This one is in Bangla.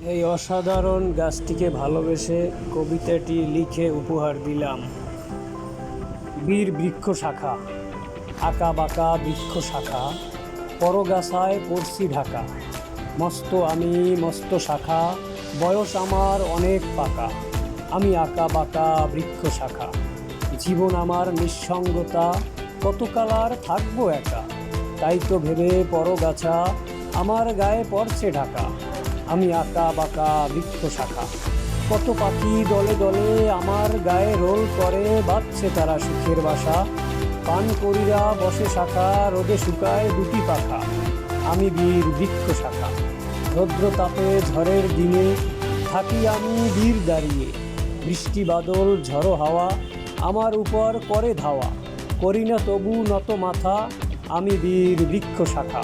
এই অসাধারণ গাছটিকে ভালোবেসে কবিতাটি লিখে উপহার দিলাম। বীর বৃক্ষ শাখা, আঁকা বাঁকা বৃক্ষ শাখা, পরগাছায় পড়ছি ঢাকা। মস্ত আমি মস্ত শাখা, বয়স আমার অনেক পাকা। আমি আঁকা বাঁকা বৃক্ষ শাখা, জীবন আমার নিঃসঙ্গতা, কতকাল আর থাকবো একা। তাই তো ভেবে পরগাছা আমার গায়ে পড়ছে ঢাকা। আমি আঁকা বাঁকা বৃক্ষ শাখা, কত পাখি দলে দলে আমার গায়ে রোল করে, বাঁধছে তারা সুখের বাসা। পান করিরা বসে শাখা, রোদে শুকায় দুটি পাখা। আমি বীর বৃক্ষ শাখা, রৌদ্র তাপে ঝড়ের দিনে থাকি আমি বীর দাঁড়িয়ে। বৃষ্টি বাদল ঝড়ো হাওয়া আমার উপর করে ধাওয়া, করি না তবু নত মাথা। আমি বীর বৃক্ষ শাখা।